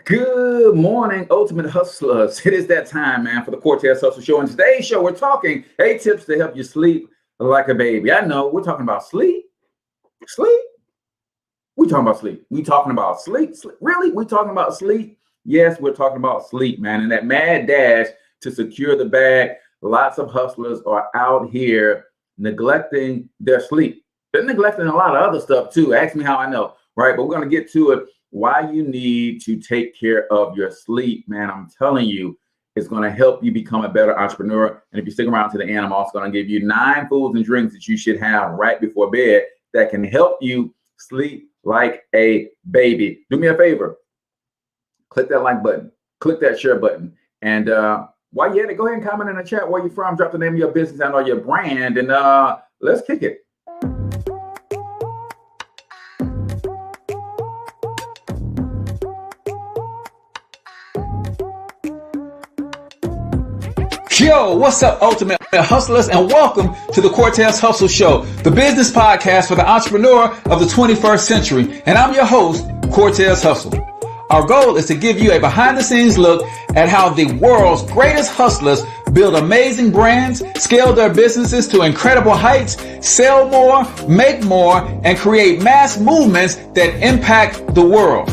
Good morning, Ultimate Hustlers. It is that time, man, for the Cortez Hustle Show. And today's show, we're talking 8 tips to help you sleep like a baby. I know we're talking about sleep. Sleep? We talking about sleep. We talking about sleep. Really? We talking about sleep? Yes, we're talking about sleep, man. And that mad dash to secure the bag. Lots of hustlers are out here neglecting their sleep. They're neglecting a lot of other stuff too. Ask me how I know, right? But we're going to get to it. Why you need to take care of your sleep, man. I'm telling you, it's going to help you become a better entrepreneur. And if you stick around to the end, I'm also going to give you 9 foods and drinks that you should have right before bed that can help you sleep like a baby. Do me a favor. Click that like button. Click that share button. And while you're at it, go ahead and comment in the chat where you're from. Drop the name of your business and or your brand. And let's kick it. Yo, what's up, Ultimate Hustlers, and welcome to the Cortez Hustle Show, the business podcast for the entrepreneur of the 21st century. And I'm your host, Cortez Hustle. Our goal is to give you a behind-the-scenes look at how the world's greatest hustlers build amazing brands, scale their businesses to incredible heights, sell more, make more, and create mass movements that impact the world.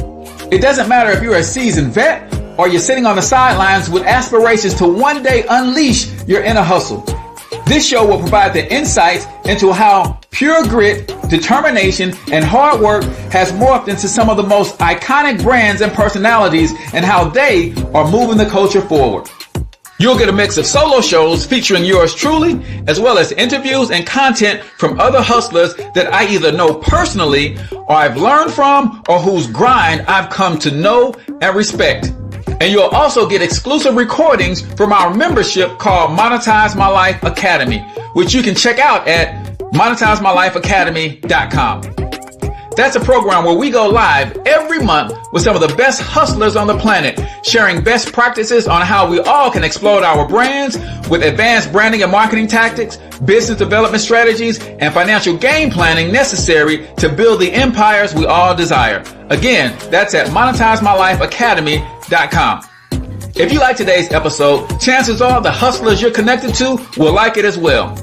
It doesn't matter if you're a seasoned vet or you're sitting on the sidelines with aspirations to one day unleash your inner hustle. This show will provide the insights into how pure grit, determination, and hard work has morphed into some of the most iconic brands and personalities and how they are moving the culture forward. You'll get a mix of solo shows featuring yours truly, as well as interviews and content from other hustlers that I either know personally or I've learned from or whose grind I've come to know and respect. And you'll also get exclusive recordings from our membership called Monetize My Life Academy, which you can check out at monetizemylifeacademy.com. That's a program where we go live every month with some of the best hustlers on the planet, sharing best practices on how we all can explode our brands with advanced branding and marketing tactics, business development strategies, and financial game planning necessary to build the empires we all desire. Again, that's at monetizemylifeacademy.com. If you like today's episode, chances are the hustlers you're connected to will like it as well.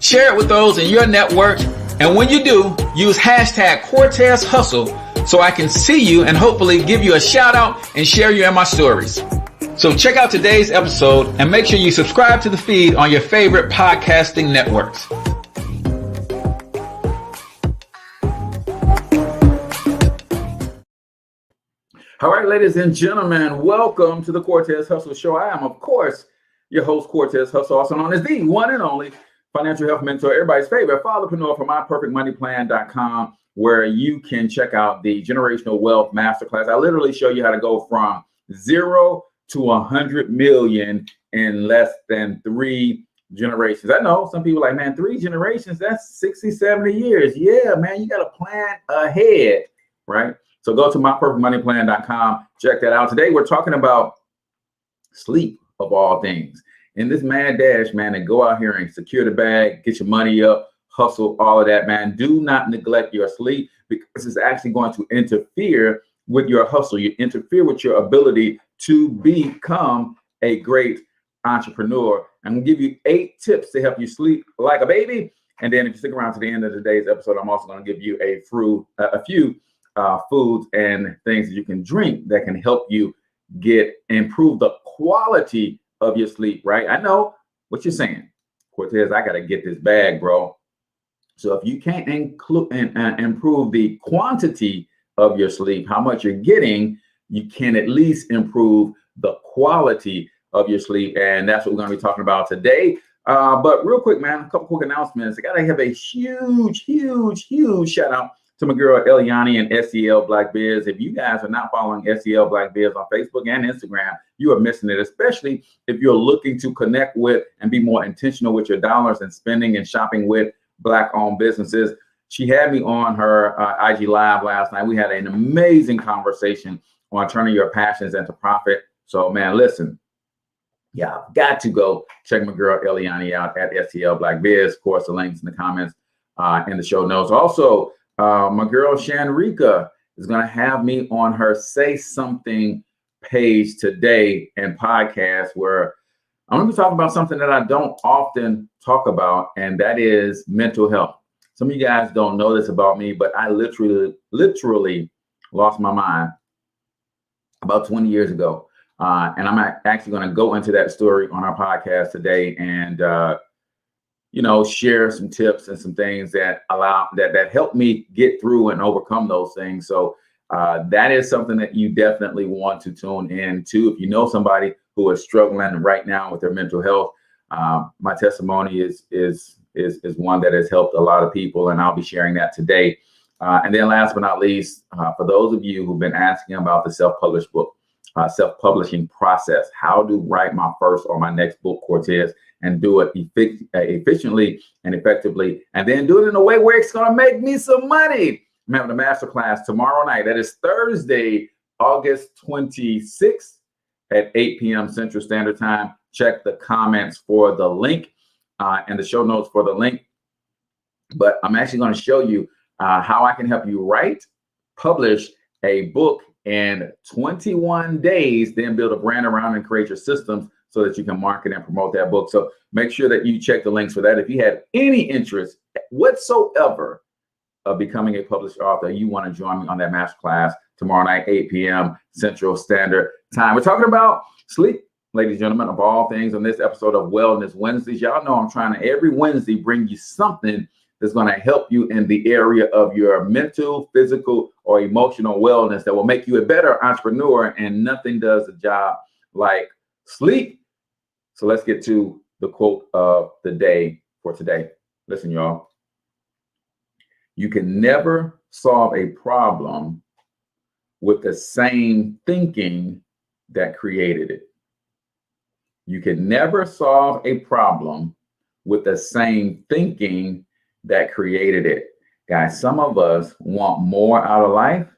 Share it with those in your network. And when you do, use hashtag Cortez Hustle so I can see you and hopefully give you a shout out and share you in my stories. So check out today's episode and make sure you subscribe to the feed on your favorite podcasting networks. All right, ladies and gentlemen, welcome to the Cortez Hustle Show. I am, of course, your host, Cortez Hustle, also known as the one and only financial health mentor, everybody's favorite fatherpreneur from myperfectmoneyplan.com, where you can check out the generational wealth masterclass. I literally show you how to go from 0 to 100 million in less than 3 generations. I know some people are like, man, 3 generations, that's 60, 70 years. Yeah, man, you got to plan ahead, right? So go to myperfectmoneyplan.com, check that out. Today, we're talking about sleep of all things. In this mad dash, man, and go out here and secure the bag, get your money up, hustle, all of that, man. Do not neglect your sleep because it's actually going to interfere with your hustle. You interfere with your ability to become a great entrepreneur. I'm going to give you 8 tips to help you sleep like a baby. And then if you stick around to the end of today's episode, I'm also going to give you a few foods and things that you can drink that can help you improve the quality of your sleep, right? I know what you're saying, Cortez. I got to get this bag, bro. So if you can't include and improve the quantity of your sleep, how much you're getting, you can at least improve the quality of your sleep. And that's what we're going to be talking about today. But real quick, man, a couple quick announcements. I got to have a huge shout out to my girl Eliani and SEL Black Biz. If you guys are not following SEL Black Biz on Facebook and Instagram, you are missing it, especially if you're looking to connect with and be more intentional with your dollars and spending and shopping with Black-owned businesses. She had me on her IG Live last night. We had an amazing conversation on turning your passions into profit. So, man, listen, yeah, I've got to go check my girl Eliani out at SEL Black Biz. Of course, the links in the comments in the show notes. Also, my girl Shanrika is going to have me on her Say Something page today and podcast, where I'm going to be talking about something that I don't often talk about, and that is mental health. Some of you guys don't know this about me, but I literally lost my mind about 20 years ago. And I'm actually going to go into that story on our podcast today and, share some tips and some things that that help me get through and overcome those things. So that is something that you definitely want to tune in to. If you know somebody who is struggling right now with their mental health, my testimony is one that has helped a lot of people, and I'll be sharing that today. And then last but not least, for those of you who've been asking about the self-published book, self-publishing process, how to write my first or my next book, Cortez, and do it efficiently and effectively, and then do it in a way where it's going to make me some money. I'm having a masterclass tomorrow night. That is Thursday, August 26th at 8 p.m. Central Standard Time. Check the comments for the link and the show notes for the link. But I'm actually going to show you how I can help you write, publish a book in 21 days, then build a brand around and create your systems so that you can market and promote that book. So make sure that you check the links for that. If you have any interest whatsoever of becoming a published author, you want to join me on that masterclass tomorrow night, 8 p.m. Central Standard Time. We're talking about sleep, ladies and gentlemen, of all things, on this episode of Wellness Wednesdays. Y'all know I'm trying to every Wednesday bring you something that's going to help you in the area of your mental, physical, or emotional wellness that will make you a better entrepreneur, and nothing does the job like sleep. So let's get to the quote of the day for today. Listen, y'all. You can never solve a problem with the same thinking that created it. You can never solve a problem with the same thinking that created it. Guys, some of us want more out of life,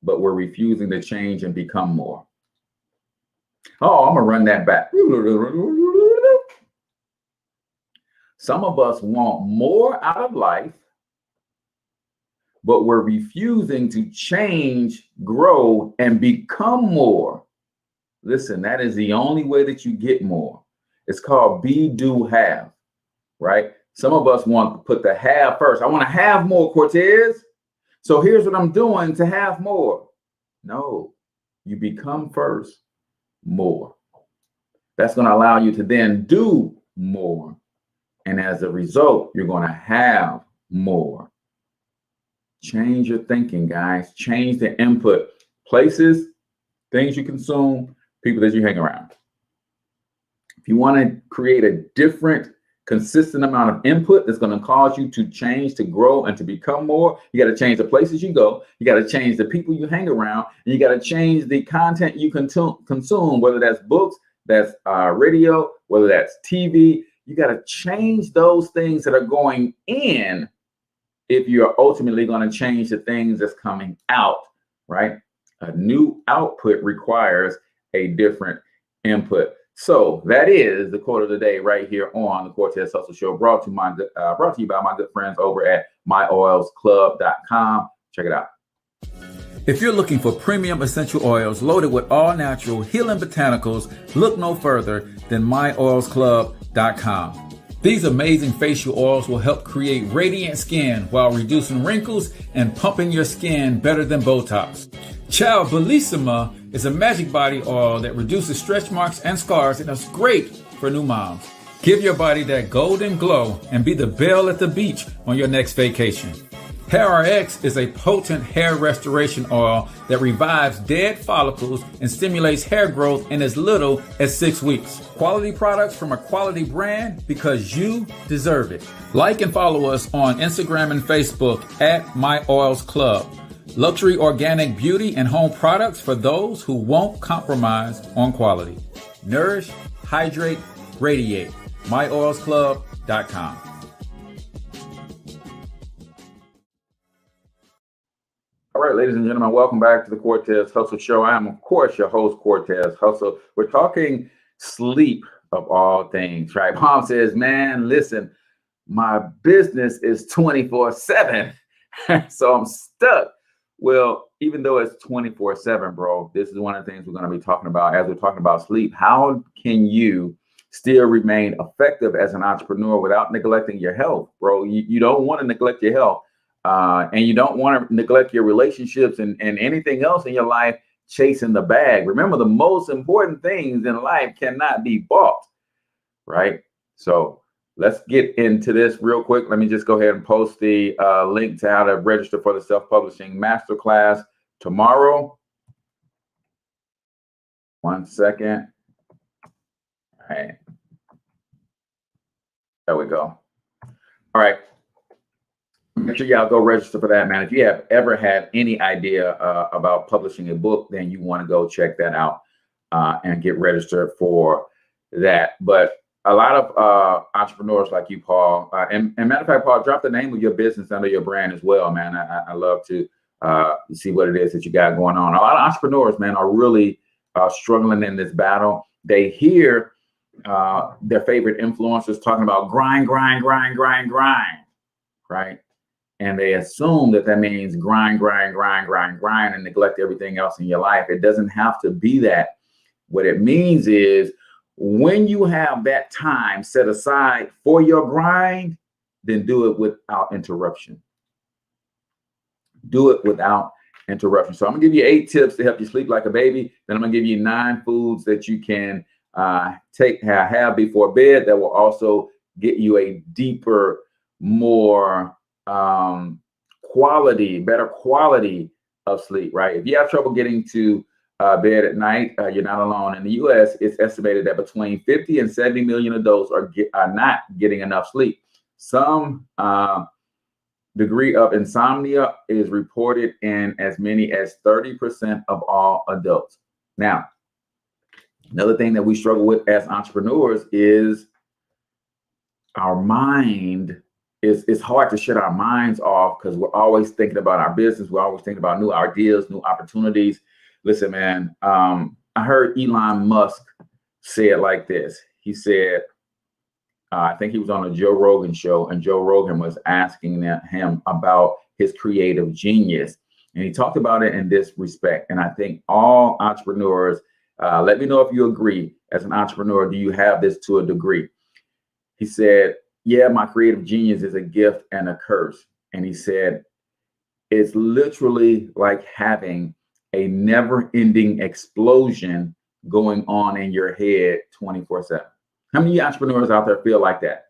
but we're refusing to change and become more. Oh, I'm gonna run that back. Some of us want more out of life, but we're refusing to change, grow, and become more. Listen, that is the only way that you get more. It's called be, do, have, right? Some of us want to put the have first. I want to have more, Cortez. So here's what I'm doing to have more. No, you become first more. That's going to allow you to then do more. And as a result, you're going to have more. Change your thinking, guys. Change the input. Places, things you consume, people that you hang around. If you want to create a different, consistent amount of input that's going to cause you to change, to grow, and to become more, you got to change the places you go. You got to change the people you hang around, and you got to change the content you consume, whether that's books, that's radio, whether that's TV. You got to change those things that are going in if you're ultimately going to change the things that's coming out, right? A new output requires a different input. So that is the quote of the day right here on the Cortez Hustle Show, brought to you by my good friends over at myoilsclub.com. Check it out. If you're looking for premium essential oils loaded with all natural healing botanicals, look no further than myoilsclub.com. These amazing facial oils will help create radiant skin while reducing wrinkles and pumping your skin better than Botox. Ciao Bellissima is a magic body oil that reduces stretch marks and scars, and it's great for new moms. Give your body that golden glow and be the belle at the beach on your next vacation. HairRx is a potent hair restoration oil that revives dead follicles and stimulates hair growth in as little as 6 weeks. Quality products from a quality brand, because you deserve it. Like and follow us on Instagram and Facebook at myoilsclub. Luxury organic beauty and home products for those who won't compromise on quality. Nourish, hydrate, radiate. myoilsclub.com. All right, ladies and gentlemen, welcome back to the Cortez Hustle Show. I am, of course, your host, Cortez Hustle. We're talking sleep of all things, right? Mom says, man, listen, my business is 24/7, so I'm stuck. Well, even though it's 24/7, bro, this is one of the things we're going to be talking about as we're talking about sleep. How can you still remain effective as an entrepreneur without neglecting your health, bro? You don't want to neglect your health, and you don't want to neglect your relationships and anything else in your life chasing the bag. Remember, the most important things in life cannot be bought, right? So let's get into this real quick. Let me just go ahead and post the link to how to register for the self-publishing masterclass tomorrow. 1 second. All right. There we go. All right. Make sure y'all go register for that, man. If you have ever had any idea about publishing a book, then you want to go check that out and get registered for that. But a lot of entrepreneurs like you, Paul, and matter of fact, Paul, drop the name of your business under your brand as well, man. I love to see what it is that you got going on. A lot of entrepreneurs, man, are really struggling in this battle. They hear their favorite influencers talking about grind, right? And they assume that means grind, and neglect everything else in your life. It doesn't have to be that. What it means is when you have that time set aside for your grind, then do it without interruption. Do it without interruption. So I'm gonna give you 8 tips to help you sleep like a baby. Then I'm gonna give you 9 foods that you can have before bed that will also get you a deeper, more better quality of sleep, right? If you have trouble getting to bed at night, you're not alone. In the US, it's estimated that between 50 and 70 million adults are not getting enough sleep. Some degree of insomnia is reported in as many as 30% of all adults. Now, another thing that we struggle with as entrepreneurs is our mind. It's hard to shut our minds off because we're always thinking about our business. We're always thinking about new ideas, new opportunities. Listen, man, I heard Elon Musk say it like this. He said, I think he was on a Joe Rogan show, and Joe Rogan was asking him about his creative genius. And he talked about it in this respect. And I think all entrepreneurs, let me know if you agree. As an entrepreneur, do you have this to a degree? He said, yeah, my creative genius is a gift and a curse. And he said, it's literally like having a never-ending explosion going on in your head 24/7. How many entrepreneurs out there feel like that?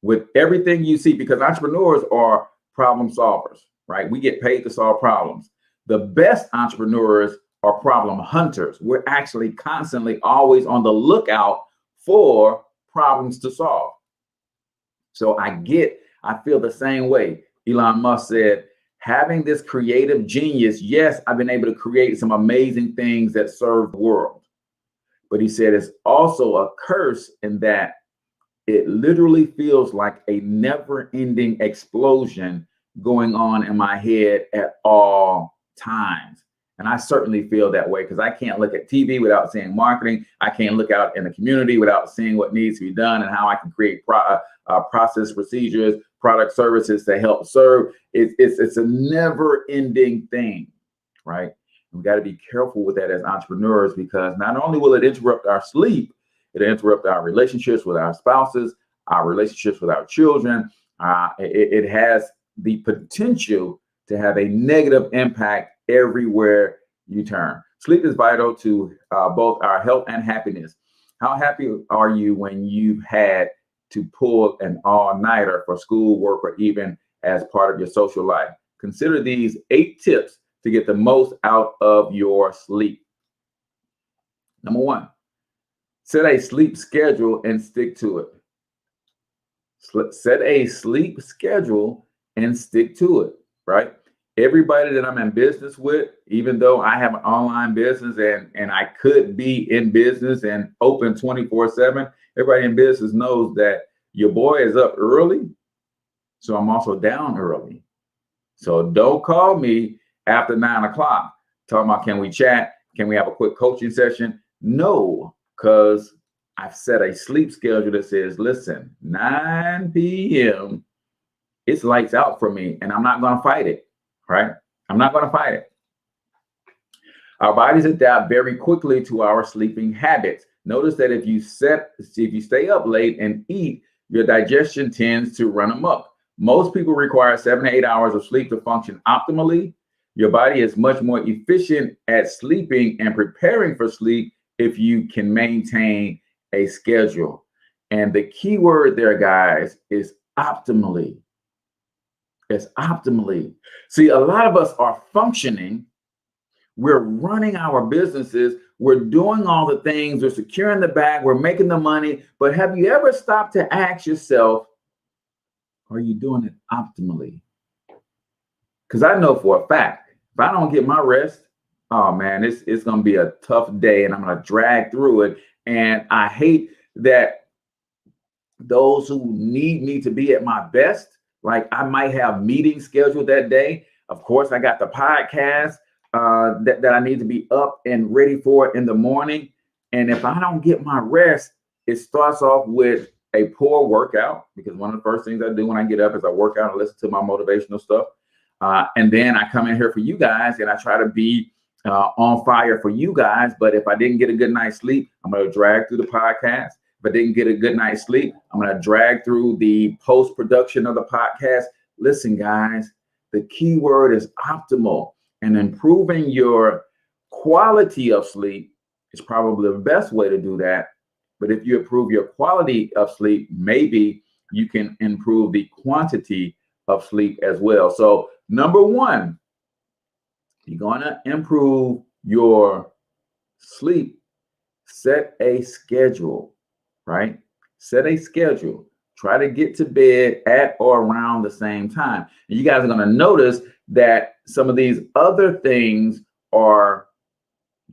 With everything you see, because entrepreneurs are problem solvers, right? We get paid to solve problems. The best entrepreneurs are problem hunters. We're actually constantly always on the lookout for problems to solve. So I feel the same way. Elon Musk said, having this creative genius, yes, I've been able to create some amazing things that serve the world. But he said it's also a curse in that it literally feels like a never-ending explosion going on in my head at all times. And I certainly feel that way because I can't look at TV without seeing marketing. I can't look out in the community without seeing what needs to be done and how I can create process, procedures, product, services to help serve. It's a never-ending thing, right? We got to be careful with that as entrepreneurs because not only will it interrupt our sleep, it'll interrupt our relationships with our spouses, our relationships with our children. It has the potential to have a negative impact everywhere you turn. Sleep is vital to both our health and happiness. How happy are you when you've had to pull an all-nighter for school, work, or even as part of your social life? Consider these 8 tips to get the most out of your sleep. Number 1, set a sleep schedule and stick to it. Set a sleep schedule and stick to it, right? Everybody that I'm in business with, even though I have an online business and I could be in business and open 24/7, everybody in business knows that your boy is up early, so I'm also down early. So don't call me after 9 o'clock talking about, can we chat? Can we have a quick coaching session? No, because I've set a sleep schedule that says, listen, 9 p.m., it's lights out for me, and I'm not going to fight it, right? I'm not going to fight it. Our bodies adapt very quickly to our sleeping habits. Notice that if you stay up late and eat, your digestion tends to run amok. Most people require 7 to 8 hours of sleep to function optimally. Your body is much more efficient at sleeping and preparing for sleep if you can maintain a schedule. And the key word there, guys, is optimally. It's optimally. See, a lot of us are functioning. We're running our businesses. We're doing all the things. We're securing the bag. We're making the money. But have you ever stopped to ask yourself, are you doing it optimally? Because I know for a fact, if I don't get my rest, oh man, it's going to be a tough day and I'm going to drag through it. And I hate that those who need me to be at my best, like I might have meetings scheduled that day. Of course, I got the podcast that I need to be up and ready for in the morning. And if I don't get my rest, it starts off with a poor workout, because one of the first things I do when I get up is I work out and listen to my motivational stuff. And then I come in here for you guys and I try to be on fire for you guys. But if I didn't get a good night's sleep, I'm going to drag through the podcast. If I didn't get a good night's sleep, I'm going to drag through the post-production of the podcast. Listen, guys, the key word is optimal, and improving your quality of sleep is probably the best way to do that. But if you improve your quality of sleep, maybe you can improve the quantity of sleep as well. So number one, you're going to improve your sleep. Set a schedule, right? Set a schedule. Try to get to bed at or around the same time. And you guys are going to notice that some of these other things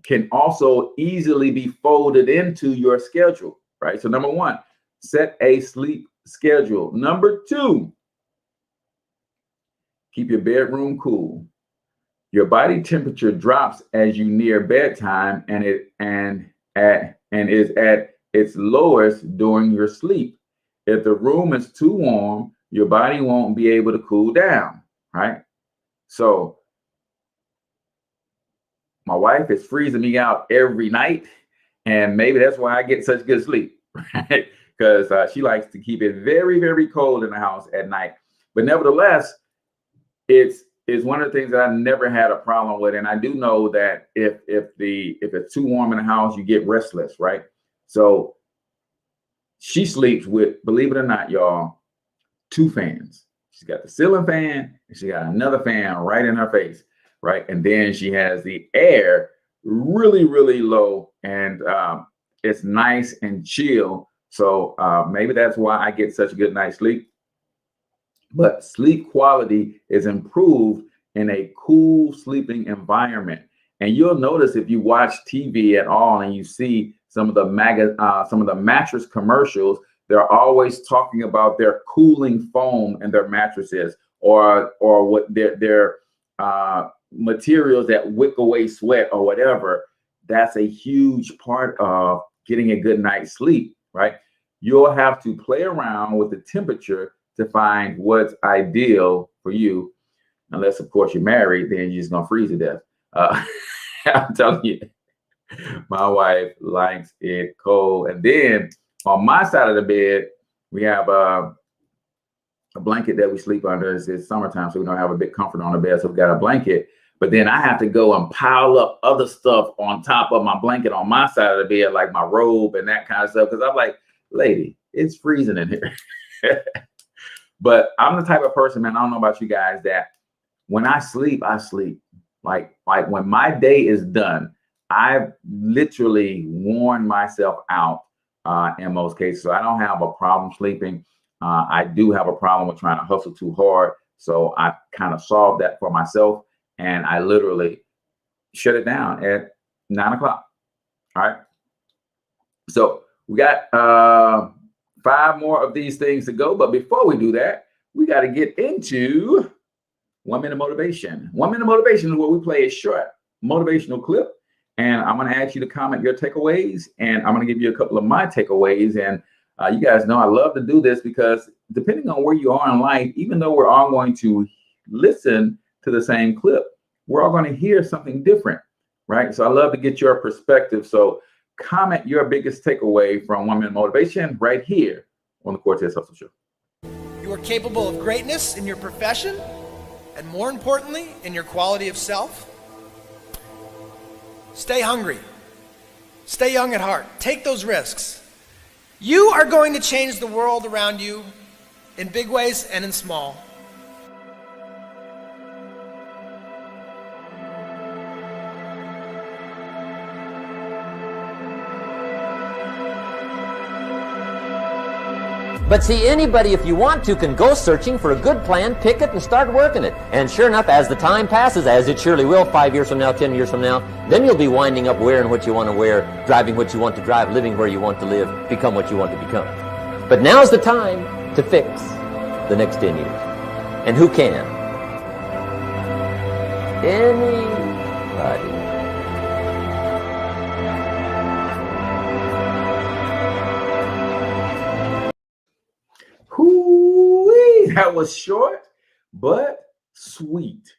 can also easily be folded into your schedule, right? So number one, set a sleep schedule. Number two, keep your bedroom cool. Your body temperature drops as you near bedtime, and is at its lowest during your sleep. If the room is too warm, your body won't be able to cool down, right? So my wife is freezing me out every night, and maybe that's why I get such good sleep, right? Because she likes to keep it very, very cold in the house at night. But nevertheless, it's one of the things that I never had a problem with. And I do know that if it's too warm in the house, you get restless, right? So she sleeps with, believe it or not, y'all, 2 fans. She's got the ceiling fan and she got another fan right in her face, right? And then she has the air really, really low, and it's nice and chill. So maybe that's why I get such a good night's sleep. But sleep quality is improved in a cool sleeping environment. And you'll notice if you watch TV at all and you see some of the mattress commercials, they're always talking about their cooling foam in their mattresses, or what their materials that wick away sweat or whatever. That's a huge part of getting a good night's sleep, right? You'll have to play around with the temperature to find what's ideal for you. Unless, of course, you're married, then you're just going to freeze to death. I'm telling you, my wife likes it cold. And then on my side of the bed, we have a blanket that we sleep under. It's summertime, so we don't have a big comforter on the bed, so we got a blanket. But then I have to go and pile up other stuff on top of my blanket on my side of the bed, like my robe and that kind of stuff, because I'm like, lady, it's freezing in here. But I'm the type of person, man, I don't know about you guys, that when I sleep, I sleep. Like when my day is done, I've literally worn myself out in most cases. So I don't have a problem sleeping. I do have a problem with trying to hustle too hard. So I kind of solved that for myself. And I literally shut it down at 9 o'clock. All right. So we got 5 more of these things to go. But before we do that, we got to get into 1 minute motivation. 1 minute motivation is where we play a short motivational clip. And I'm going to ask you to comment your takeaways. And I'm going to give you a couple of my takeaways. And you guys know I love to do this because depending on where you are in life, even though we're all going to listen to the same clip, we're all going to hear something different. right? So I love to get your perspective. So comment your biggest takeaway from 1 Minute Motivation right here on the Cortez Hustle Show. You are capable of greatness in your profession, and more importantly, in your quality of self. Stay hungry. Stay young at heart. Take those risks. You are going to change the world around you in big ways and in small. But see, anybody, if you want to, can go searching for a good plan, pick it, and start working it. And sure enough, as the time passes, as it surely will 5 years from now, 10 years from now, then you'll be winding up wearing what you want to wear, driving what you want to drive, living where you want to live, become what you want to become. But now's the time to fix the next 10 years. And who can? Anybody. Hoo-wee, that was short, but sweet.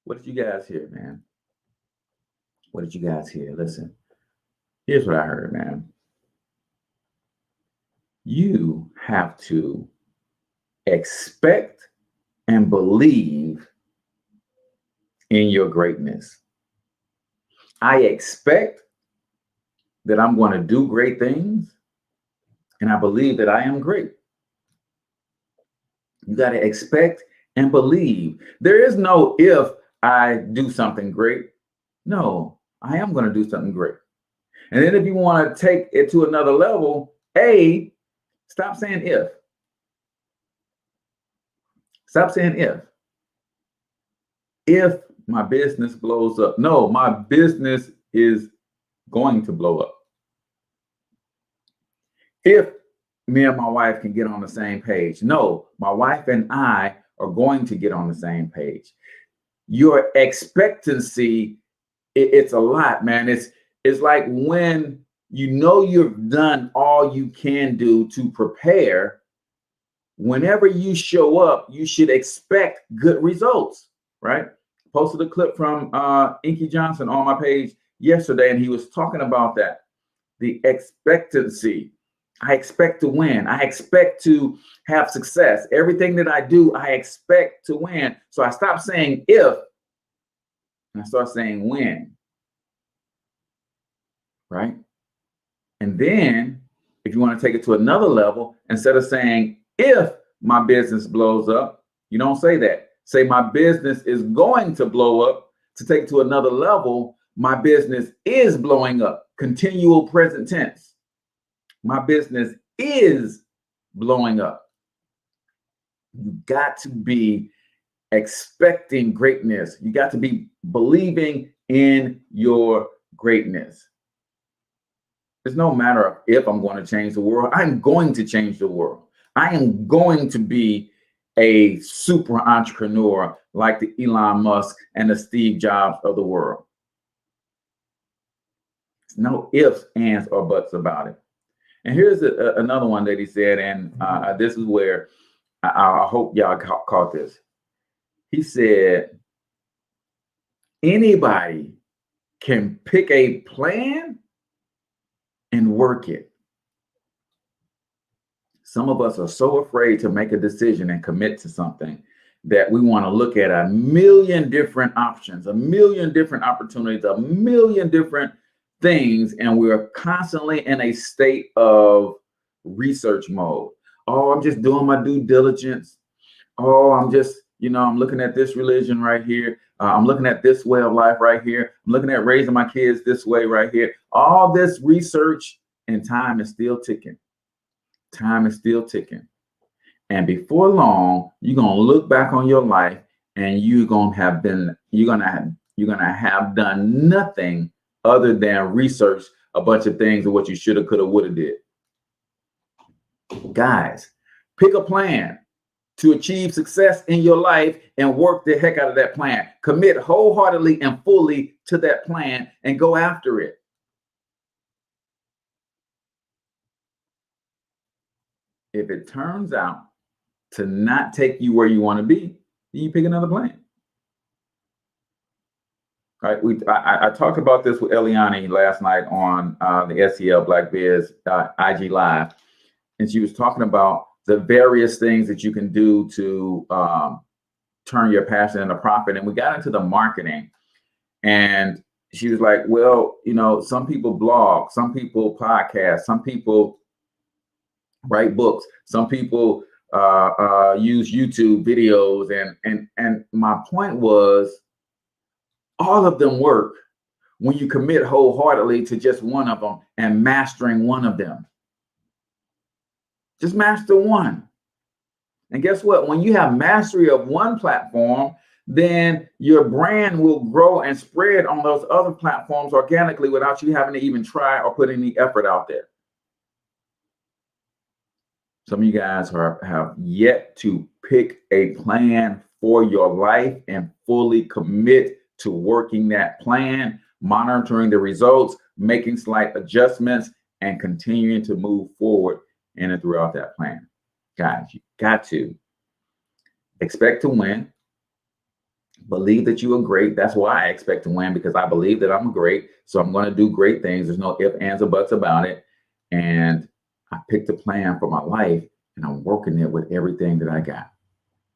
What did you guys hear, man? What did you guys hear? Listen, here's what I heard, man. You have to expect and believe in your greatness. I expect that I'm going to do great things, and I believe that I am great. You got to expect and believe. There is no if I do something great. No, I am going to do something great. And then if you want to take it to another level, stop saying if. Stop saying if. If my business blows up. No, my business is going to blow up. If me and my wife can get on the same page. No, my wife and I are going to get on the same page. Your expectancy, it's a lot, man. It's like when you know you've done all you can do to prepare, whenever you show up, you should expect good results, right? Posted a clip from Inky Johnson on my page yesterday, and he was talking about that. The expectancy. I expect to win. I expect to have success. Everything that I do, I expect to win. So I stop saying if, and I start saying when. Right? And then if you want to take it to another level, instead of saying if my business blows up, you don't say that. Say my business is going to blow up. To take it to another level, my business is blowing up. Continual present tense. My business is blowing up. You got to be expecting greatness. You got to be believing in your greatness. It's no matter of if I'm going to change the world. I'm going to change the world. I am going to be a super entrepreneur like the Elon Musk and the Steve Jobs of the world. There's no ifs, ands, or buts about it. And here's another one that he said, and this is where I hope y'all caught this. He said, anybody can pick a plan and work it. Some of us are so afraid to make a decision and commit to something that we want to look at a million different options, a million different opportunities, a million different things, and we're constantly in a state of research mode. Oh, I'm just doing my due diligence. Oh, I'm just, I'm looking at this religion right here. I'm looking at this way of life right here. I'm looking at raising my kids this way right here. All this research, and time is still ticking. Time is still ticking. And before long, you're going to look back on your life and you're going to have done nothing other than research a bunch of things of what you shoulda, coulda, woulda did. Guys, pick a plan to achieve success in your life and work the heck out of that plan. Commit wholeheartedly and fully to that plan and go after it. If it turns out to not take you where you want to be, then you pick another plan. Right. I talked about this with Eliani last night on the SEL Black Biz IG Live, and she was talking about the various things that you can do to turn your passion into profit. And we got into the marketing, and she was like, well, some people blog, some people podcast, some people write books, some people use YouTube videos. And my point was, all of them work when you commit wholeheartedly to just one of them and mastering one of them. Just master one. And guess what? When you have mastery of one platform, then your brand will grow and spread on those other platforms organically without you having to even try or put any effort out there. Some of you guys have yet to pick a plan for your life and fully commit to working that plan, monitoring the results, making slight adjustments, and continuing to move forward in and throughout that plan. Guys, you got to expect to win. Believe that you are great. That's why I expect to win, because I believe that I'm great. So I'm going to do great things. There's no ifs, ands, or buts about it. And I picked a plan for my life, and I'm working it with everything that I got.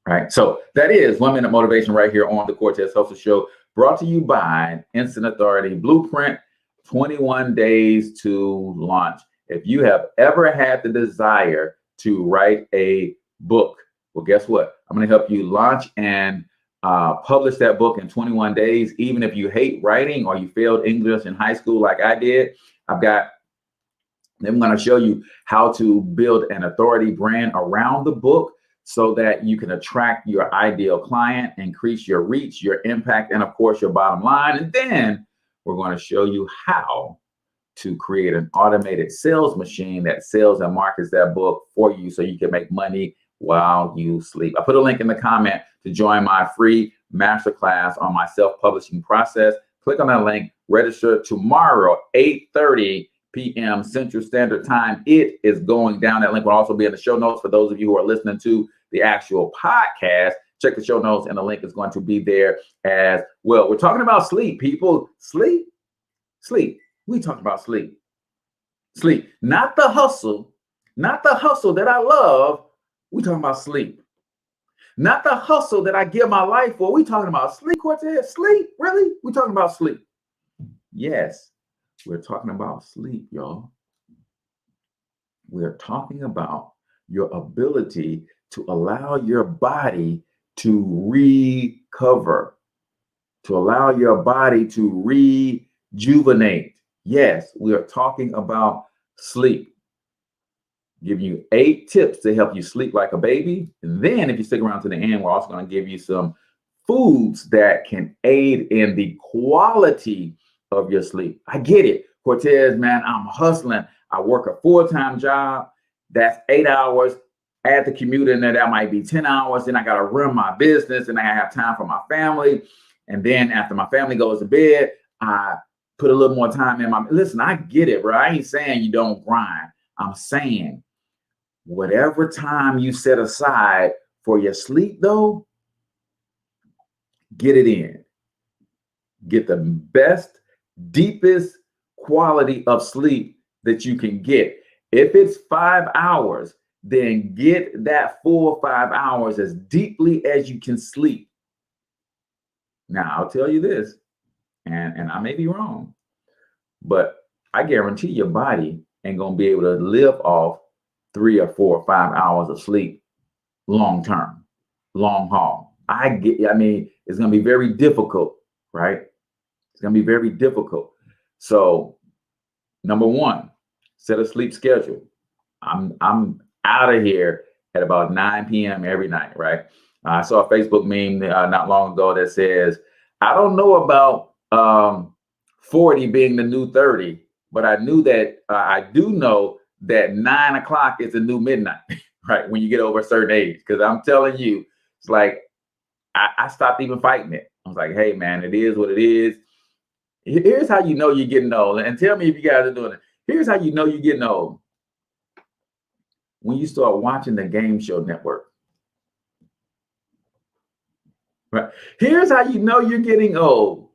Right. So that is 1 Minute Motivation right here on the Cortez Hustle Show, brought to you by Instant Authority Blueprint, 21 days to launch. If you have ever had the desire to write a book, well, guess what? I'm going to help you launch and publish that book in 21 days. Even if you hate writing or you failed English in high school like I did, I'm going to show you how to build an authority brand around the book so that you can attract your ideal client, increase your reach, your impact, and of course, your bottom line. And then we're going to show you how to create an automated sales machine that sells and markets that book for you so you can make money while you sleep. I put a link in the comment to join my free masterclass on my self-publishing process. Click on that link, register tomorrow, 8:30 p.m. Central Standard Time. It is going down. That link will also be in the show notes for those of you who are listening to the actual podcast. Check the show notes, and the link is going to be there as well. We're talking about sleep, people. Sleep. We talk about sleep. Sleep. Not the hustle that I love. We talking about sleep. Not the hustle that I give my life for. We talking about sleep, Cortez. Sleep? Really? We talking about sleep. Yes, we're talking about sleep, y'all. We're talking about your ability to allow your body to recover, to allow your body to rejuvenate. Yes, we are talking about sleep. Giving you 8 tips to help you sleep like a baby. And then if you stick around to the end, we're also going to give you some foods that can aid in the quality of your sleep. I get it, Cortez, man, I'm hustling. I work a full-time job. That's 8 hours. Add the commute in there, that might be 10 hours. Then I got to run my business, and I have time for my family. And then after my family goes to bed, I put a little more time in my, listen, I get it, bro. I ain't saying you don't grind. I'm saying whatever time you set aside for your sleep, though, get it in. Get the best, deepest quality of sleep that you can get. If it's 5 hours, then get that full 5 hours as deeply as you can sleep. Now, I'll tell you this, and I may be wrong, but I guarantee your body ain't going to be able to live off 3 or 4 or 5 hours of sleep long term, long haul. It's going to be very difficult, right? It's going to be very difficult. So, number one, set a sleep schedule. I'm out of here at about 9 p.m. every night, right? I saw a Facebook meme not long ago that says, I don't know about 40 being the new 30, but I do know that 9 o'clock is the new midnight, right? When you get over a certain age. Because I'm telling you, it's like, I stopped even fighting it. I was like, hey, man, it is what it is. Here's how you know you're getting old. And tell me if you guys are doing it. Here's how you know you're getting old. When you start watching the game show network. Right? Here's how you know you're getting old.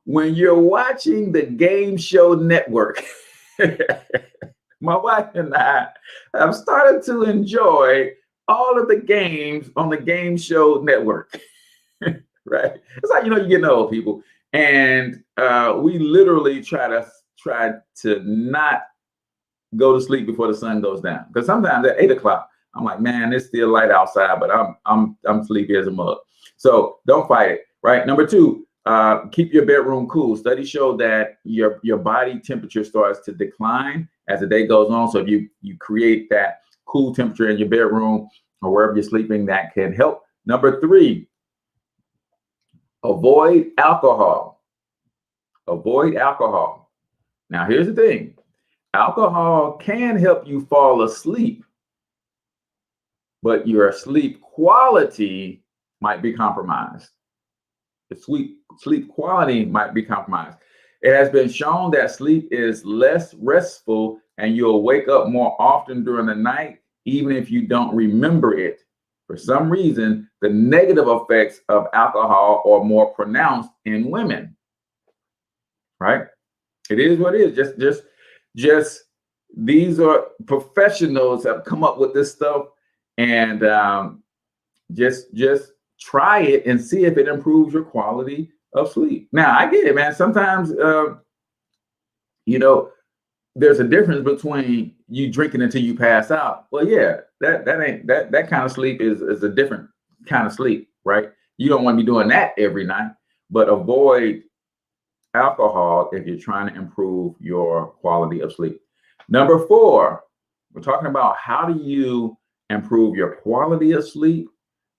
when you're watching the game show network, my wife and I have started to enjoy all of the games on the game show network. Right? It's like, you're getting old, people. And we literally try to not go to sleep before the sun goes down. Because sometimes at 8 o'clock, I'm like, man, it's still light outside, but I'm sleepy as a mug. So don't fight it, right? Number 2, keep your bedroom cool. Studies show that your body temperature starts to decline as the day goes on. So if you create that cool temperature in your bedroom or wherever you're sleeping, that can help. Number 3, avoid alcohol. Avoid alcohol. Now, here's the thing. Alcohol can help you fall asleep, but your sleep quality might be compromised. The sleep quality might be compromised. It has been shown that sleep is less restful and you'll wake up more often during the night, even if you don't remember it. For some reason, the negative effects of alcohol are more pronounced in women, right? It is what it is. Just these are professionals have come up with this stuff, and just try it and see if it improves your quality of sleep. Now, I get it, man. Sometimes, there's a difference between you drinking until you pass out. Well, yeah, that kind of sleep is a different kind of sleep, right? You don't want to be doing that every night, but avoid alcohol if you're trying to improve your quality of sleep. Number 4, we're talking about how do you improve your quality of sleep,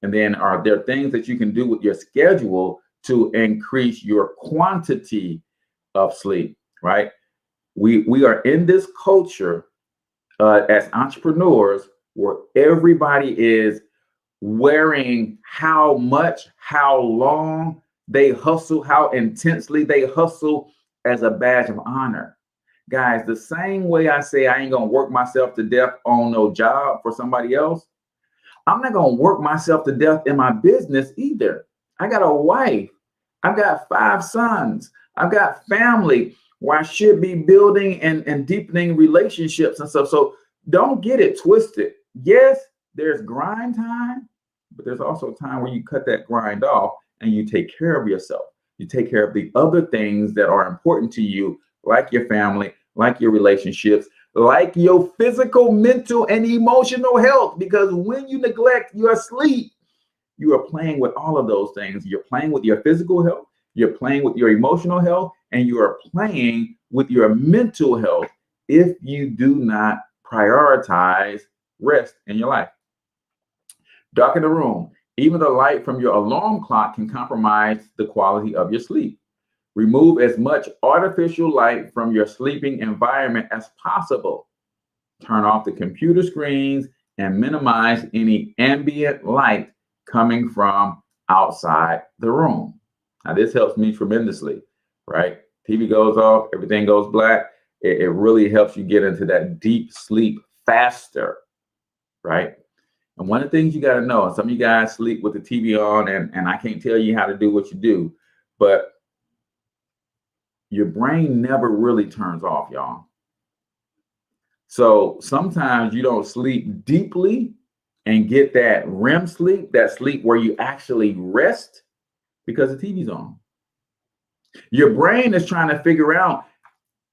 and then are there things that you can do with your schedule to increase your quantity of sleep, right? We are in this culture as entrepreneurs where everybody is wearing how much, how long they hustle, how intensely they hustle as a badge of honor. Guys, the same way I say I ain't gonna work myself to death on no job for somebody else, I'm not gonna work myself to death in my business either. I got a wife, I've got 5 sons, I've got family where I should be building and deepening relationships and stuff. So don't get it twisted. Yes, there's grind time, but there's also time where you cut that grind off and you take care of yourself. You take care of the other things that are important to you, like your family, like your relationships, like your physical, mental, and emotional health. Because when you neglect your sleep, you are playing with all of those things. You're playing with your physical health, you're playing with your emotional health, and you are playing with your mental health if you do not prioritize rest in your life. Darken the room. Even the light from your alarm clock can compromise the quality of your sleep. Remove as much artificial light from your sleeping environment as possible. Turn off the computer screens and minimize any ambient light coming from outside the room. Now, this helps me tremendously, right? TV goes off, everything goes black. It really helps you get into that deep sleep faster, right? And one of the things you got to know, some of you guys sleep with the TV on, and I can't tell you how to do what you do, but your brain never really turns off, y'all. So sometimes you don't sleep deeply and get that REM sleep, that sleep where you actually rest, because the TV's on. Your brain is trying to figure out,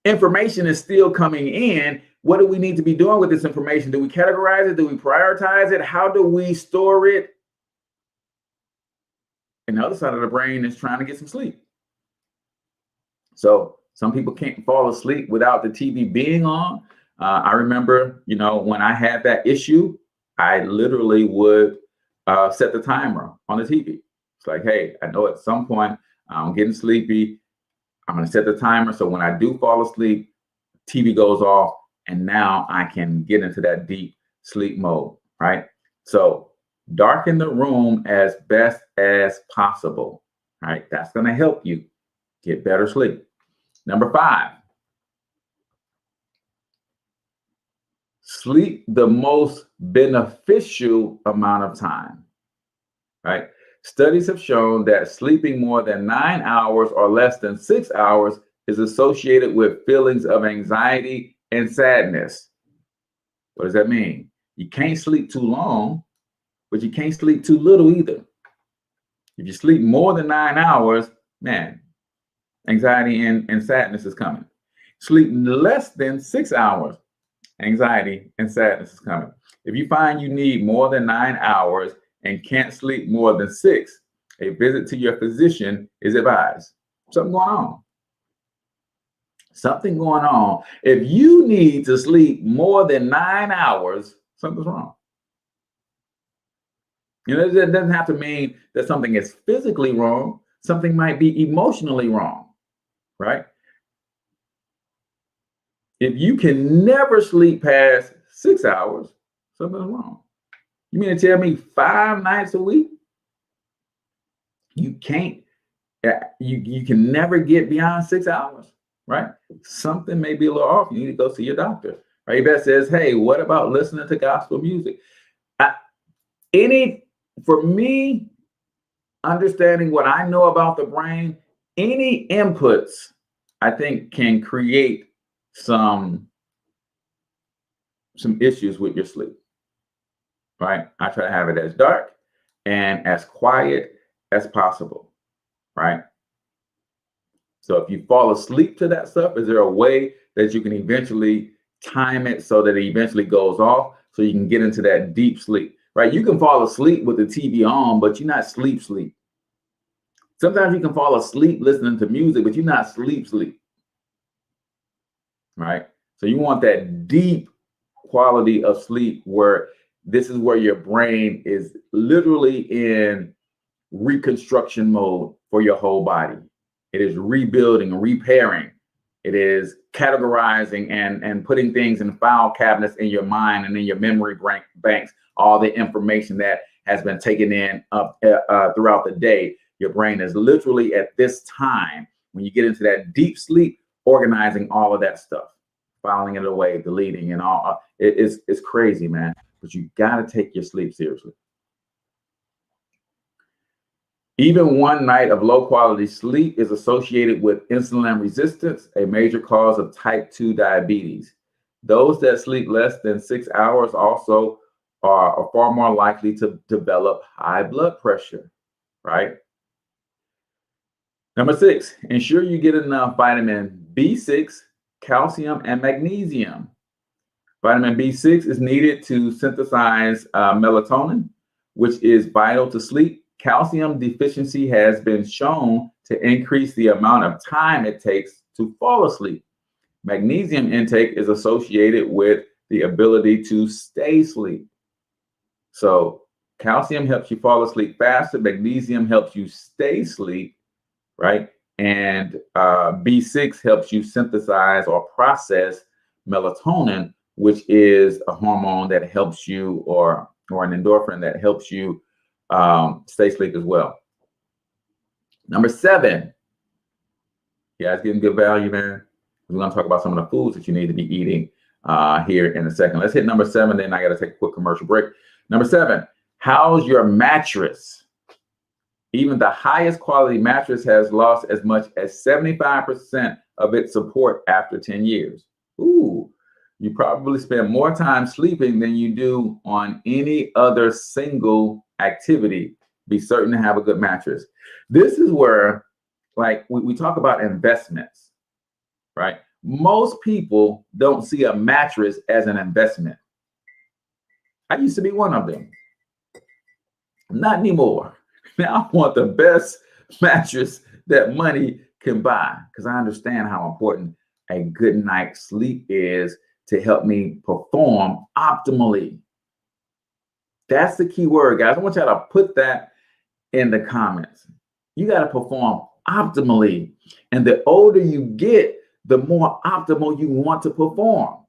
information is still coming in. What do we need to be doing with this information? Do we categorize it? Do we prioritize it? How do we store it? And the other side of the brain is trying to get some sleep. So some people can't fall asleep without the TV being on. I remember, when I had that issue, I literally would set the timer on the TV. It's like, hey, I know at some point I'm getting sleepy. I'm going to set the timer. So when I do fall asleep, TV goes off, and now I can get into that deep sleep mode, right? So darken the room as best as possible, right? That's going to help you get better sleep. Number 5, sleep the most beneficial amount of time, right? Studies have shown that sleeping more than 9 hours or less than 6 hours is associated with feelings of anxiety and sadness. What does that mean? You can't sleep too long, but you can't sleep too little either. If you sleep more than 9 hours, man, anxiety and sadness is coming. Sleep less than 6 hours, anxiety and sadness is coming. If you find you need more than 9 hours and can't sleep more than 6, a visit to your physician is advised. Something going on. Something going on. If you need to sleep more than 9 hours, something's wrong. You know, it doesn't have to mean that something is physically wrong. Something might be emotionally wrong, right? If you can never sleep past 6 hours, something's wrong. You mean to tell me 5 nights a week? You can't, you can never get beyond 6 hours, right? Something may be a little off. You need to go see your doctor, right? That says, hey, what about listening to gospel music? For me, understanding what I know about the brain, any inputs, I think, can create some issues with your sleep, right? I try to have it as dark and as quiet as possible, right? So if you fall asleep to that stuff, is there a way that you can eventually time it so that it eventually goes off so you can get into that deep sleep, right? You can fall asleep with the TV on, but you're not sleep. Sometimes you can fall asleep listening to music, but you're not sleep, right? So you want that deep quality of sleep where this is where your brain is literally in reconstruction mode for your whole body. It is rebuilding, repairing. It is categorizing and putting things in file cabinets in your mind and in your memory banks, all the information that has been taken in throughout the day. Your brain is literally at this time, when you get into that deep sleep, organizing all of that stuff, filing it away, deleting and all. It's crazy, man. But you got to take your sleep seriously. Even one night of low quality sleep is associated with insulin resistance, a major cause of type 2 diabetes. Those that sleep less than 6 hours also are far more likely to develop high blood pressure, right? Number 6, ensure you get enough vitamin B6, calcium, and magnesium. Vitamin B6 is needed to synthesize melatonin, which is vital to sleep. Calcium deficiency has been shown to increase the amount of time it takes to fall asleep. Magnesium intake is associated with the ability to stay asleep. So calcium helps you fall asleep faster. Magnesium helps you stay asleep, right? And B6 helps you synthesize or process melatonin, which is a hormone that helps you, or an endorphin that helps you stay asleep as well. Number 7, yeah, it's getting good value, man. We're going to talk about some of the foods that you need to be eating here in a second. Let's hit number 7, then I got to take a quick commercial break. Number 7, house your mattress. Even the highest quality mattress has lost as much as 75% of its support after 10 years. Ooh, you probably spend more time sleeping than you do on any other single activity. Be certain to have a good mattress. This is where, like, we talk about investments, right? Most people don't see a mattress as an investment. I used to be one of them. Not anymore. Now I want the best mattress that money can buy, because I understand how important a good night's sleep is to help me perform optimally. That's the key word, guys. I want y'all to put that in the comments. You got to perform optimally. And the older you get, the more optimal you want to perform.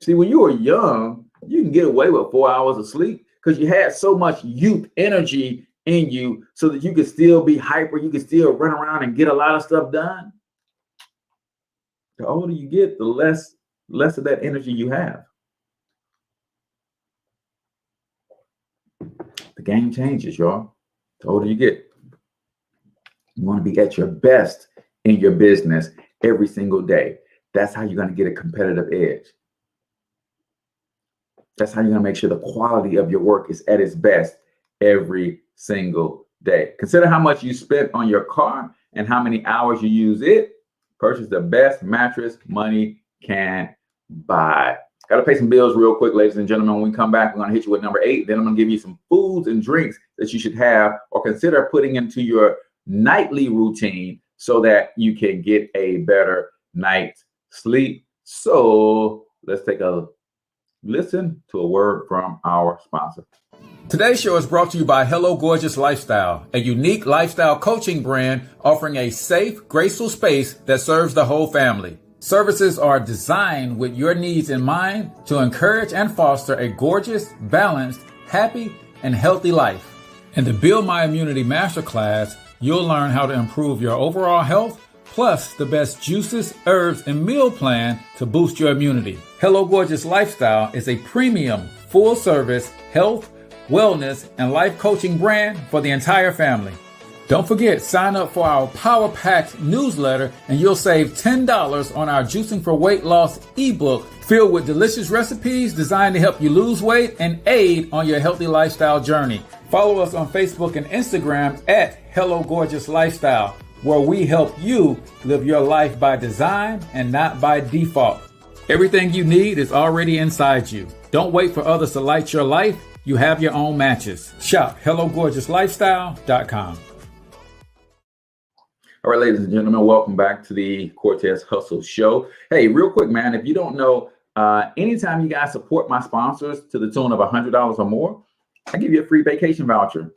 See, when you were young, you can get away with 4 hours of sleep because you had so much youth energy in you so that you could still be hyper, you could still run around and get a lot of stuff done. The older you get, the less of that energy you have. The game changes, y'all. The older you get, you want to be at your best in your business every single day. That's how you're going to get a competitive edge. That's how you're going to make sure the quality of your work is at its best every single day. Consider how much you spent on your car and how many hours you use it. Purchase the best mattress money can buy. Got to pay some bills real quick, ladies and gentlemen. When we come back, we're going to hit you with number 8. Then I'm going to give you some foods and drinks that you should have or consider putting into your nightly routine so that you can get a better night's sleep. So let's take a listen to a word from our sponsor. Today's show is brought to you by Hello Gorgeous Lifestyle, a unique lifestyle coaching brand offering a safe, graceful space that serves the whole family. Services are designed with your needs in mind to encourage and foster a gorgeous, balanced, happy, and healthy life. In the Build My Immunity Masterclass, you'll learn how to improve your overall health, plus the best juices, herbs, and meal plan to boost your immunity. Hello Gorgeous Lifestyle is a premium, full-service health, wellness, and life coaching brand for the entire family. Don't forget, sign up for our power-packed newsletter and you'll save $10 on our Juicing for Weight Loss ebook filled with delicious recipes designed to help you lose weight and aid on your healthy lifestyle journey. Follow us on Facebook and Instagram at Hello Gorgeous Lifestyle, where we help you live your life by design and not by default. Everything you need is already inside you. Don't wait for others to light your life. You have your own matches. Shop HelloGorgeousLifestyle.com. All right, ladies and gentlemen, welcome back to the Cortez Hustle Show. Hey, real quick, man, if you don't know, anytime you guys support my sponsors to the tune of $100 or more, I give you a free vacation voucher.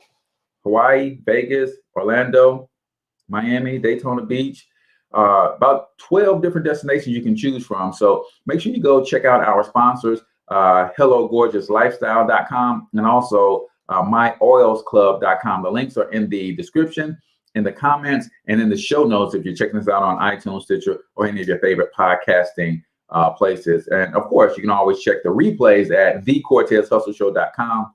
Hawaii, Vegas, Orlando, Miami, Daytona Beach, about 12 different destinations you can choose from. So make sure you go check out our sponsors, HelloGorgeousLifestyle.com and also MyOilsClub.com. The links are in the description, in the comments, and in the show notes if you're checking this out on iTunes, Stitcher, or any of your favorite podcasting places. And of course, you can always check the replays at thecortezhustleshow.com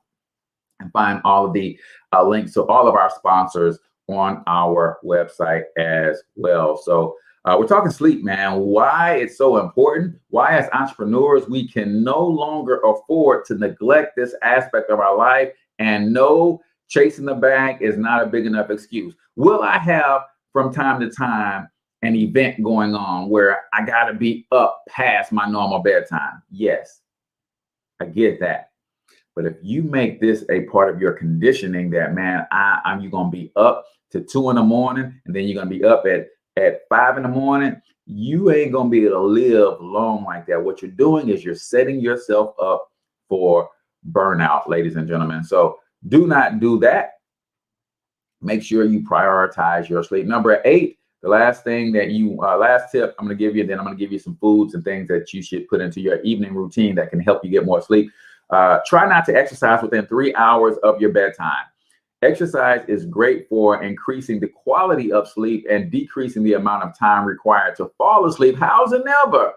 and find all of the links to all of our sponsors on our website as well. So we're talking sleep, man. Why it's so important. Why as entrepreneurs, we can no longer afford to neglect this aspect of our life, and no, chasing the bag is not a big enough excuse. Will I have from time to time an event going on where I got to be up past my normal bedtime? Yes, I get that. But if you make this a part of your conditioning that, man, you're going to be up to 2 in the morning and then you're going to be up at 5 in the morning, you ain't going to be able to live long like that. What you're doing is you're setting yourself up for burnout, ladies and gentlemen. So do not do that. Make sure you prioritize your sleep. Number 8, the last thing that last tip I'm going to give you, then I'm going to give you some foods and things that you should put into your evening routine that can help you get more sleep. Try not to exercise within 3 hours of your bedtime. Exercise is great for increasing the quality of sleep and decreasing the amount of time required to fall asleep. How's it never?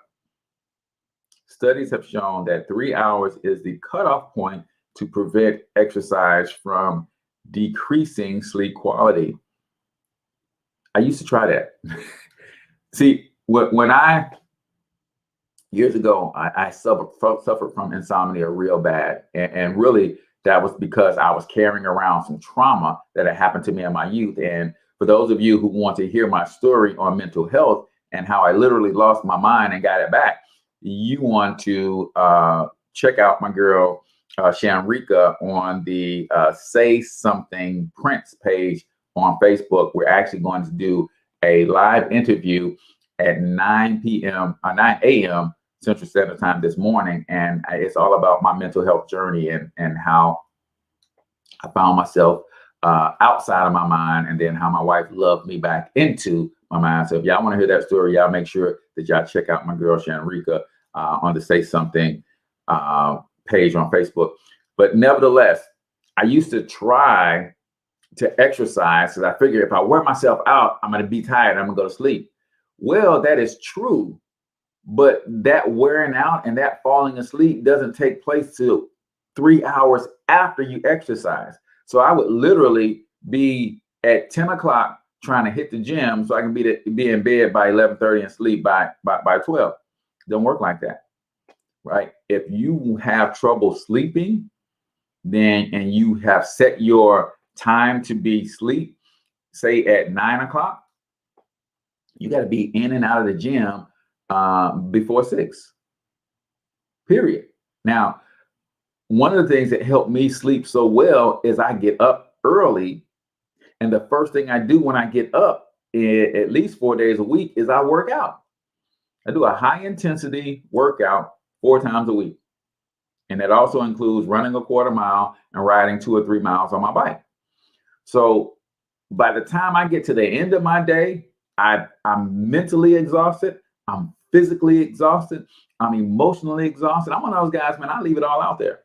Studies have shown that 3 hours is the cutoff point to prevent exercise from decreasing sleep quality. I used to try that. See, years ago, I suffered from insomnia real bad. And really, that was because I was carrying around some trauma that had happened to me in my youth. And for those of you who want to hear my story on mental health and how I literally lost my mind and got it back, you want to check out my girl, Shanrika, on the Say Something Prince page on Facebook. We're actually going to do a live interview at 9 a.m. Central Standard Time this morning. And it's all about my mental health journey and how I found myself outside of my mind, and then how my wife loved me back into my mind. So if y'all want to hear that story, y'all make sure that y'all check out my girl, Shanrika, on the Say Something page on Facebook. But nevertheless, I used to try to exercise because I figured if I wear myself out, I'm going to be tired. I'm going to go to sleep. Well, that is true. But that wearing out and that falling asleep doesn't take place till 3 hours after you exercise. So I would literally be at 10 o'clock trying to hit the gym so I can be in bed by 11:30 and sleep by 12. Don't work like that, right? If you have trouble sleeping, then and you have set your time to be sleep, say at 9 o'clock, you got to be in and out of the gym before 6. Period. Now, one of the things that helped me sleep so well is I get up early. And the first thing I do when I get up, at least 4 days a week, is I work out. I do a high intensity workout 4 times a week. And that also includes running a quarter mile and riding 2 or 3 miles on my bike. So by the time I get to the end of my day, I'm mentally exhausted. I'm physically exhausted. I'm emotionally exhausted. I'm one of those guys, man, I leave it all out there.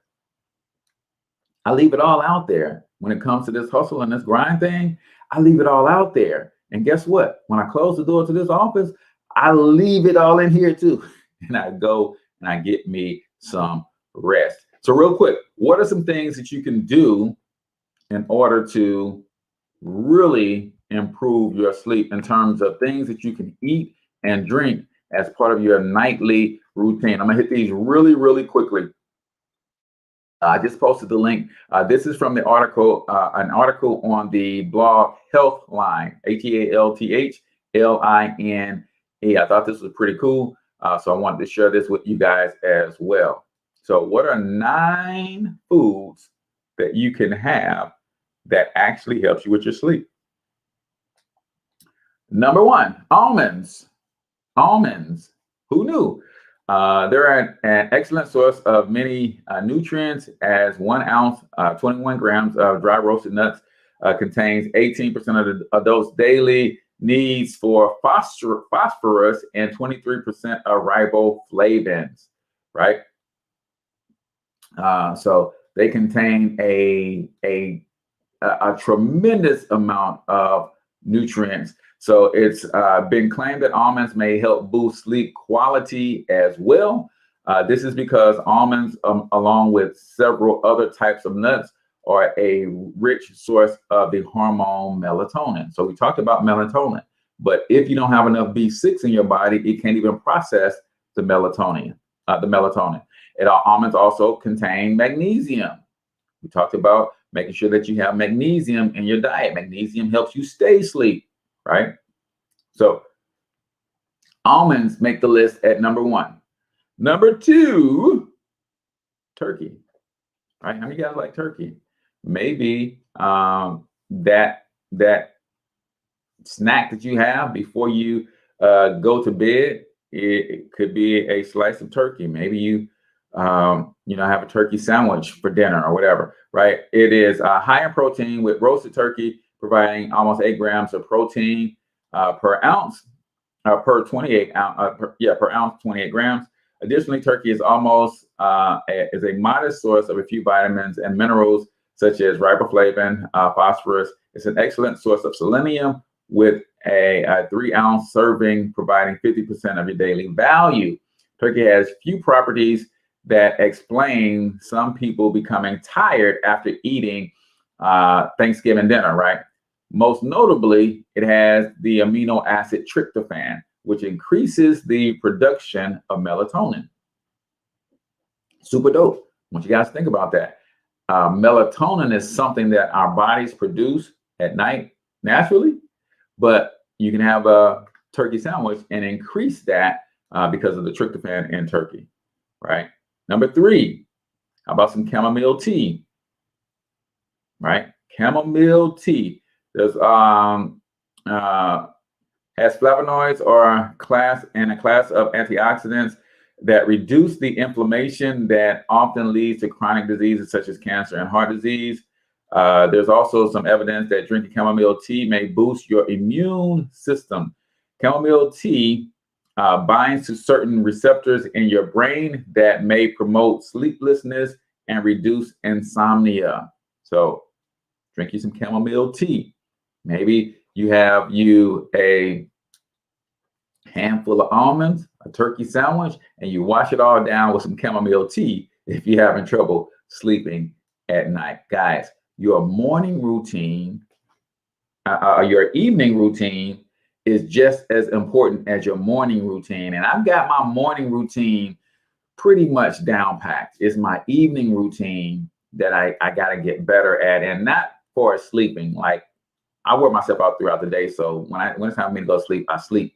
I leave it all out there. When it comes to this hustle and this grind thing, I leave it all out there. And guess what? When I close the door to this office, I leave it all in here too. And I go and I get me some rest. So real quick, what are some things that you can do in order to really improve your sleep in terms of things that you can eat and drink as part of your nightly routine? I'm gonna hit these really, really quickly. I just posted the link. This is from the article, an article on the blog Healthline, HealthLine. I thought this was pretty cool, so I wanted to share this with you guys as well. So what are 9 foods that you can have that actually helps you with your sleep? Number 1, almonds. Almonds. Who knew? They're an excellent source of many nutrients, as 1 ounce, 21 grams of dry roasted nuts contains 18% of the adult's daily needs for phosphorus and 23% of riboflavins, right? So they contain a tremendous amount of nutrients. So it's been claimed that almonds may help boost sleep quality as well. This is because almonds, along with several other types of nuts, are a rich source of the hormone melatonin. So we talked about melatonin, but if you don't have enough B6 in your body, it can't even process the melatonin. Almonds also contain magnesium. We talked about making sure that you have magnesium in your diet. Magnesium helps you stay asleep, right? So almonds make the list at number 1. Number 2, turkey. Right? How many of you guys like turkey? Maybe that snack that you have before you go to bed, it could be a slice of turkey. Maybe you have a turkey sandwich for dinner or whatever, right? It is high in protein, with roasted turkey providing almost 8 grams of protein per ounce, per 28 ounce, per ounce, 28 grams. Additionally, turkey is almost is a modest source of a few vitamins and minerals such as riboflavin, phosphorus. It's an excellent source of selenium, with a 3 ounce serving providing 50% of your daily value. Turkey has few properties that explain some people becoming tired after eating Thanksgiving dinner, right? Most notably, it has the amino acid tryptophan, which increases the production of melatonin. Super dope. I want you guys to think about that. Melatonin is something that our bodies produce at night naturally, but you can have a turkey sandwich and increase that because of the tryptophan in turkey, right? Number 3, how about some chamomile tea, right? Chamomile tea. There's has flavonoids, or a class of antioxidants that reduce the inflammation that often leads to chronic diseases such as cancer and heart disease. There's also some evidence that drinking chamomile tea may boost your immune system. Chamomile tea binds to certain receptors in your brain that may promote sleeplessness and reduce insomnia. So drink you some chamomile tea. Maybe you have a handful of almonds, a turkey sandwich, and you wash it all down with some chamomile tea if you're having trouble sleeping at night. Guys, your morning routine your evening routine is just as important as your morning routine. And I've got my morning routine pretty much down packed. It's my evening routine that I got to get better at, and not for sleeping. Like, I work myself out throughout the day. So when it's time for me to go to sleep, I sleep.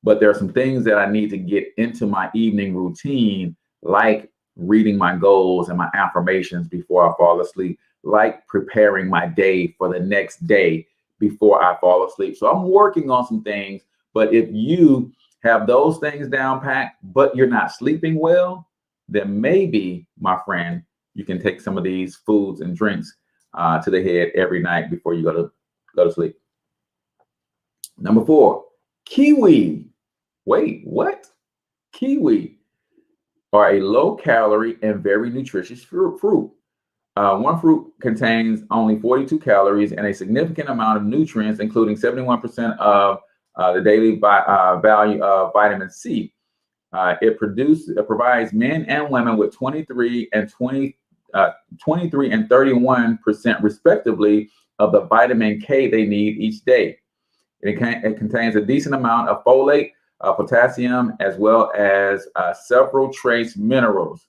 But there are some things that I need to get into my evening routine, like reading my goals and my affirmations before I fall asleep, like preparing my day for the next day before I fall asleep. So I'm working on some things, but if you have those things down packed, but you're not sleeping well, then maybe, my friend, you can take some of these foods and drinks to the head every night before you go to sleep. Number 4, kiwi. Wait, what? Kiwi are a low-calorie and very nutritious fruit. One fruit contains only 42 calories and a significant amount of nutrients, including 71% of the daily value of vitamin C. It provides men and women with 23 and 31% respectively of the vitamin K they need each day. It contains a decent amount of folate, potassium, as well as several trace minerals.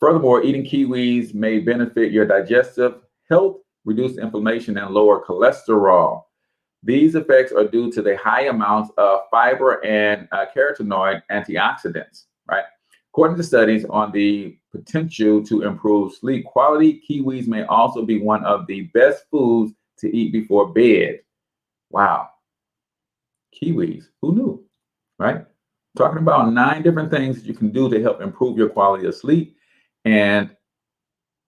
Furthermore, eating kiwis may benefit your digestive health, reduce inflammation, and lower cholesterol. These effects are due to the high amounts of fiber and carotenoid antioxidants, right? According to studies on the potential to improve sleep quality, kiwis may also be one of the best foods to eat before bed. Wow. Kiwis, who knew, right? Talking about 9 different things that you can do to help improve your quality of sleep. And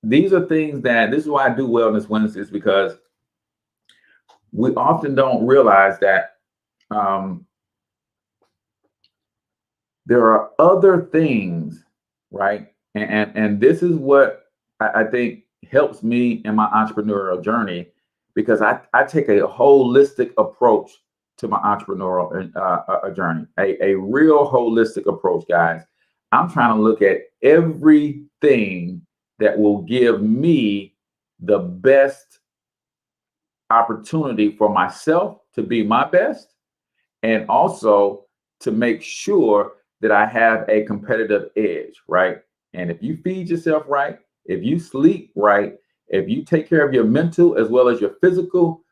these are things this is why I do Wellness Wednesdays, because we often don't realize that there are other things, right? And this is what I think helps me in my entrepreneurial journey, because I take a holistic approach to my entrepreneurial journey, a real holistic approach, guys. I'm trying to look at everything that will give me the best opportunity for myself to be my best, and also to make sure that I have a competitive edge, right? And if you feed yourself right, if you sleep right, if you take care of your mental as well as your physical,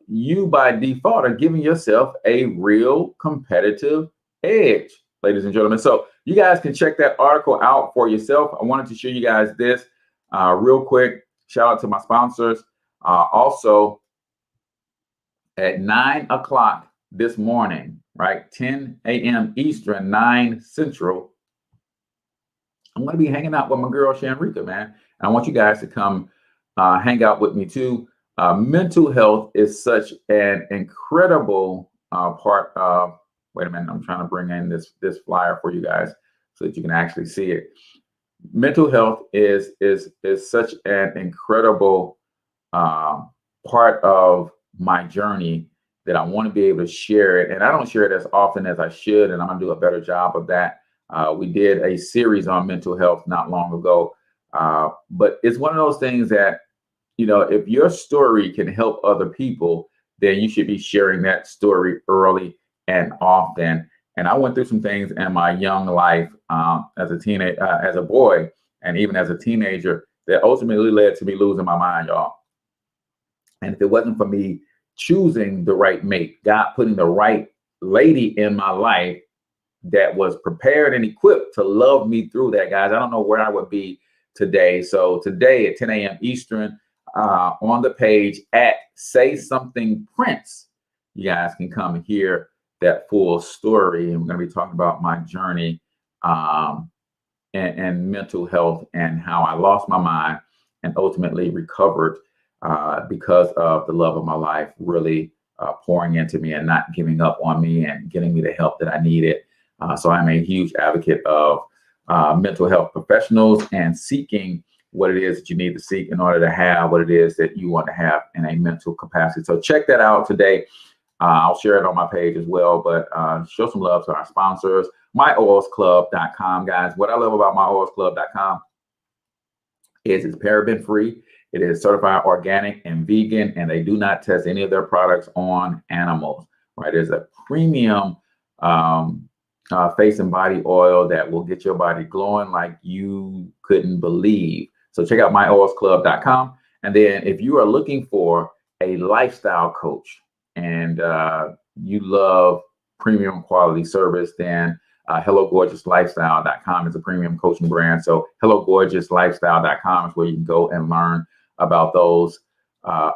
you by default are giving yourself a real competitive edge, ladies and gentlemen. So you guys can check that article out for yourself. I wanted to show you guys this real quick. Shout out to my sponsors. Also, at 9 o'clock this morning, right, 10 a.m. Eastern, 9 Central, I'm going to be hanging out with my girl, Shanrika, man. And I want you guys to come hang out with me too. Mental health is such an incredible part of, wait a minute, I'm trying to bring in this flyer for you guys so that you can actually see it. Mental health is such an incredible part of my journey that I want to be able to share it. And I don't share it as often as I should, and I'm going to do a better job of that. We did a series on mental health not long ago, but it's one of those things that, you know, if your story can help other people, then you should be sharing that story early and often. And I went through some things in my young life as a teenager, as a boy, and even as a teenager, that ultimately led to me losing my mind, y'all. And if it wasn't for me choosing the right mate, God putting the right lady in my life that was prepared and equipped to love me through that, guys, I don't know where I would be today. So today at 10 a.m. Eastern, on the page at Say Something Prince, you guys can come and hear that full story. And we're going to be talking about my journey and mental health, and how I lost my mind and ultimately recovered because of the love of my life really pouring into me and not giving up on me and getting me the help that I needed. So I'm a huge advocate of mental health professionals and seeking what it is that you need to seek in order to have what it is that you want to have in a mental capacity. So check that out today. I'll share it on my page as well, but show some love to our sponsors, myoilsclub.com, guys. What I love about myoilsclub.com is it's paraben free. It is certified organic and vegan, and they do not test any of their products on animals, right? It's a premium face and body oil that will get your body glowing like you couldn't believe. So check out myoilsclub.com. And then if you are looking for a lifestyle coach and you love premium quality service, then HelloGorgeousLifestyle.com is a premium coaching brand. So HelloGorgeousLifestyle.com is where you can go and learn about those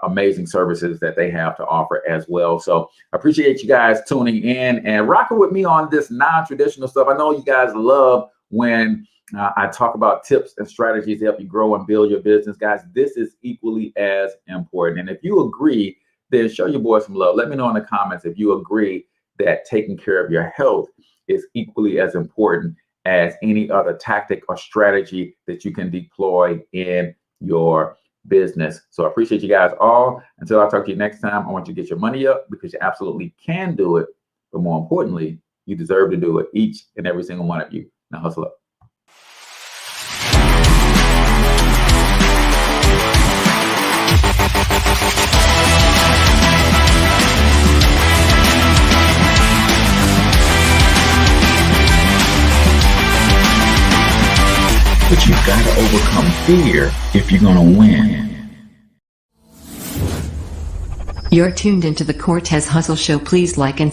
amazing services that they have to offer as well. So I appreciate you guys tuning in and rocking with me on this non-traditional stuff. I know you guys love when I talk about tips and strategies to help you grow and build your business. Guys, this is equally as important. And if you agree, then show your boy some love. Let me know in the comments if you agree that taking care of your health is equally as important as any other tactic or strategy that you can deploy in your business. So I appreciate you guys all. Until I talk to you next time, I want you to get your money up because you absolutely can do it. But more importantly, you deserve to do it, each and every single one of you. Now hustle up. But you've got to overcome fear if you're going to win. You're tuned into the Cortez Hustle Show. Please like and